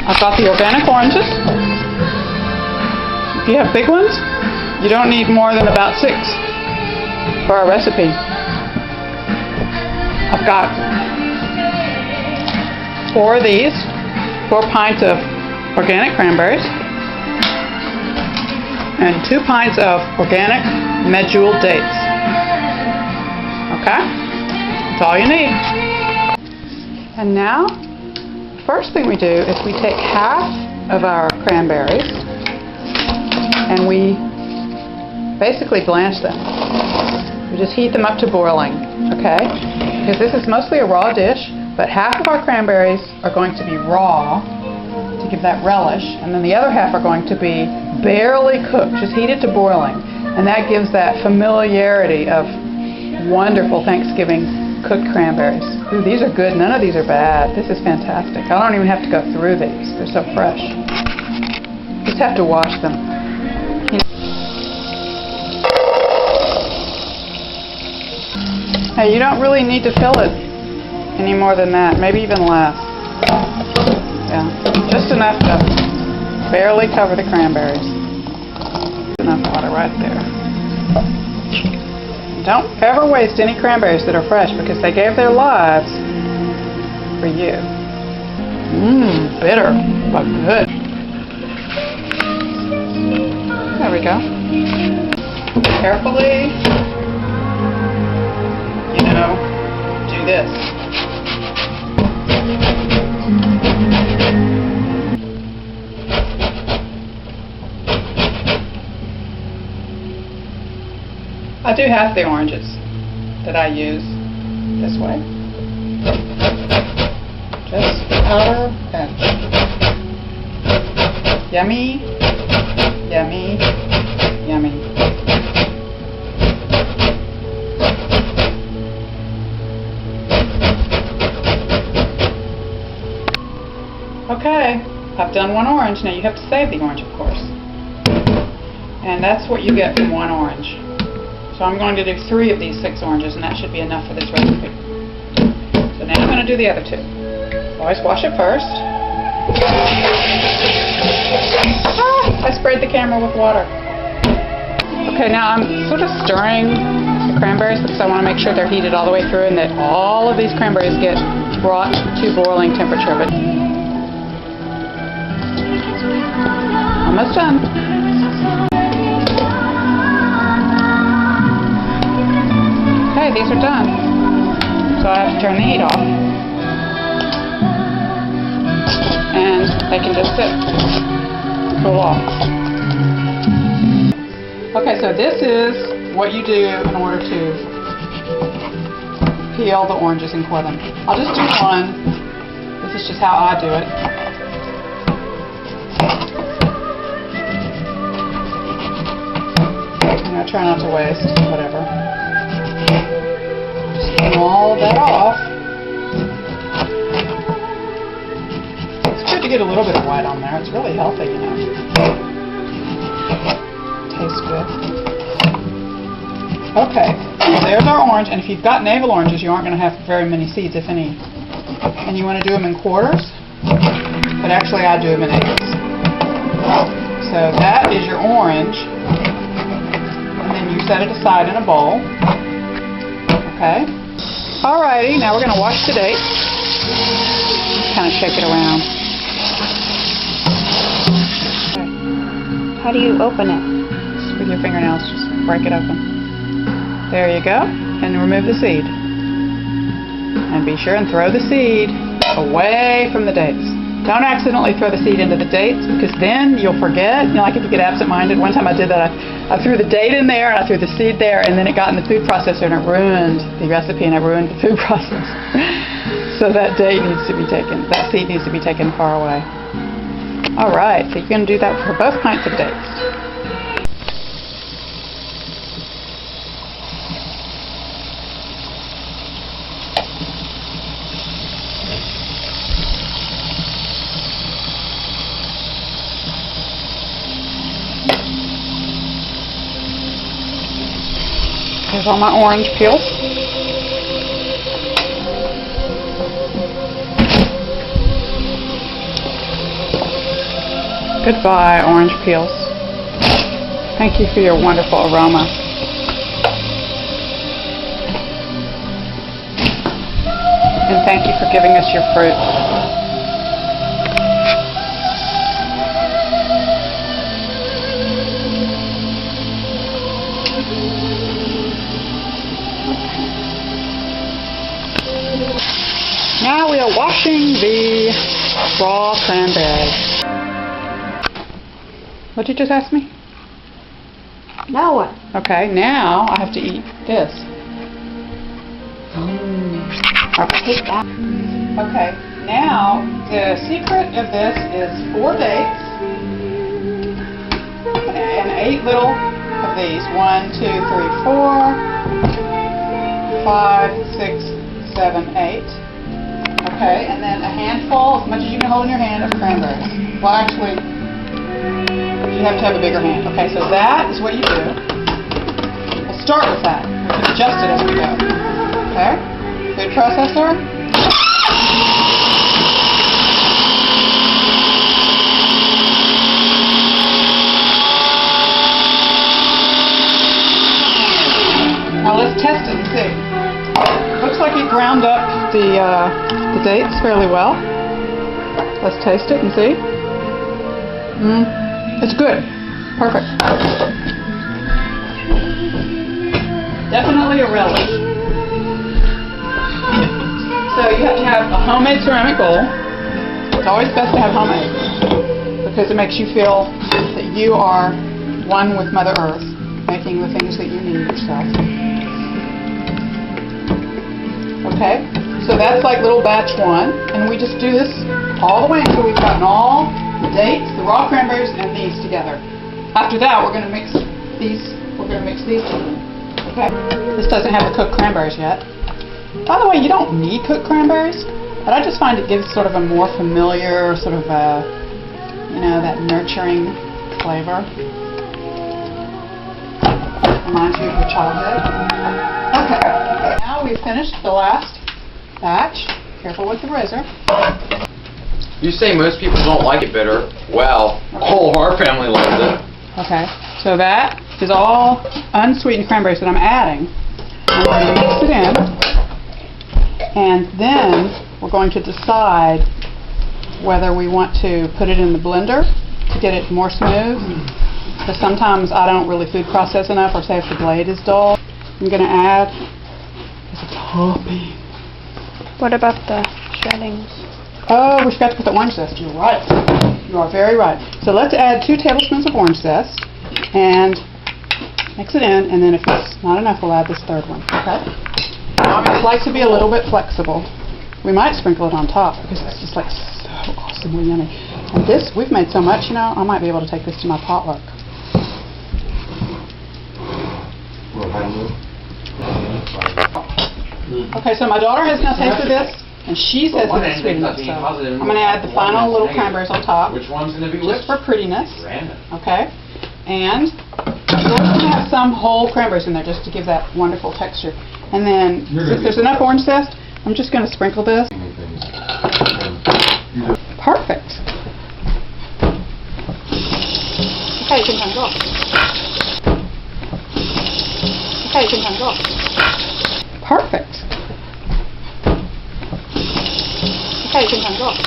I've got the organic oranges. If you have big ones, you don't need more than about 6 for our recipe. I've got 4 of these, 4 pints of organic cranberries, and 2 pints of organic medjool dates. Okay? That's all you need. And now, first thing we do is we take half of our cranberries and we basically blanch them. We just heat them up to boiling, okay? Because this is mostly a raw dish, but half of our cranberries are going to be raw to give that relish, and then the other half are going to be barely cooked, just heated to boiling. And that gives that familiarity of wonderful Thanksgiving cooked cranberries. Ooh, these are good. None of these are bad. This is fantastic. I don't even have to go through these. They're so fresh. Just have to wash them. Hey, you don't really need to fill it any more than that. Maybe even less. Yeah, just enough to barely cover the cranberries. Enough water right there. Don't ever waste any cranberries that are fresh because they gave their lives for you. Bitter, but good. There we go. Carefully, do this. I do have the oranges that I use this way. Just powder and yummy, yummy, yummy. Okay, I've done 1 orange. Now you have to save the orange, of course. And that's what you get from 1 orange. So I'm going to do 3 of these 6 oranges, and that should be enough for this recipe. So now I'm going to do the other 2. Always wash it first. I sprayed the camera with water. Okay, now I'm sort of stirring the cranberries because I want to make sure they're heated all the way through and that all of these cranberries get brought to boiling temperature. But almost done. Okay, these are done. So I have to turn the heat off. And they can just sit, cool off. Okay, so this is what you do in order to peel the oranges and core them. I'll just do 1. This is just how I do it. I try not to waste whatever. Just clean all of that off. It's good to get a little bit of white on there. It's really healthy, Tastes good. Okay, so there's our orange. And if you've got navel oranges, you aren't going to have very many seeds, if any. And you want to do them in quarters, but actually I do them in 8ths. So that is your orange. You set it aside in a bowl. Okay. Alrighty, now we're going to wash the dates. Kind of shake it around. Okay. How do you open it? Just with your fingernails, just break it open. There you go. And remove the seed. And be sure and throw the seed away from the dates. Don't accidentally throw the seed into the dates because then you'll forget. Like if you get absent-minded. One time I did that. I threw the date in there and I threw the seed there and then it got in the food processor and it ruined the recipe and it ruined the food process. So that date needs to be taken. That seed needs to be taken far away. Alright, so you're going to do that for both pints of dates. Here's all my orange peels. Goodbye, orange peels. Thank you for your wonderful aroma. And thank you for giving us your fruit. Now we are washing the raw cranberries. What did you just ask me? Now what? Okay, now I have to eat this. Okay. Take that. Okay, now the secret of this is 4 dates and 8 little of these. 1, 2, 3, 4, 5, 6, 7, 8. Okay, and then a handful, as much as you can hold in your hand, of cranberries. Well, actually, you have to have a bigger hand. Okay, so that is what you do. We'll start with that. We can adjust it as we go. Okay? Food processor. Now let's test it and see. Looks like it ground up the dates fairly well. Let's taste it and see. It's good. Perfect. Definitely a relish. So you have to have a homemade ceramic bowl. It's always best to have homemade because it makes you feel that you are one with Mother Earth, making the things that you need yourself. Okay, so that's like little batch 1, and we just do this all the way until we've gotten all the dates, the raw cranberries, and these together. After that, we're going to mix these. We're going to mix these. Okay, this doesn't have the cooked cranberries yet. By the way, you don't need cooked cranberries, but I just find it gives sort of a more familiar, sort of that nurturing flavor. Reminds you of your childhood. Okay, now we've finished the last batch. Careful with the razor. You say most people don't like it bitter. Well, all of our family loves it. Okay, so that is all unsweetened cranberries that I'm adding. I'm going to mix it in, and then we're going to decide whether we want to put it in the blender to get it more smooth. Because sometimes I don't really food process enough, or say if the blade is dull. I'm going to add a topping. What about the shreddings? Oh, we forgot to put the orange zest. You're right. You are very right. So let's add 2 tablespoons of orange zest and mix it in, and then if it's not enough, we'll add this 3rd one. Okay? I like to be a little bit flexible. We might sprinkle it on top because it's just like so awesomely yummy. And this, we've made so much, I might be able to take this to my potluck. Okay, so my daughter has now tasted this, and she says that it's sweet enough, so I'm going to add the final little cranberries on top. Which one's going to be just for prettiness. Random. Okay, and we're going to have some whole cranberries in there just to give that wonderful texture. And then, since there's enough orange zest, I'm just going to sprinkle this. Perfect. Okay, you can turn it off. Okay, you can turn it off. Perfect. Okay, you can turn it off.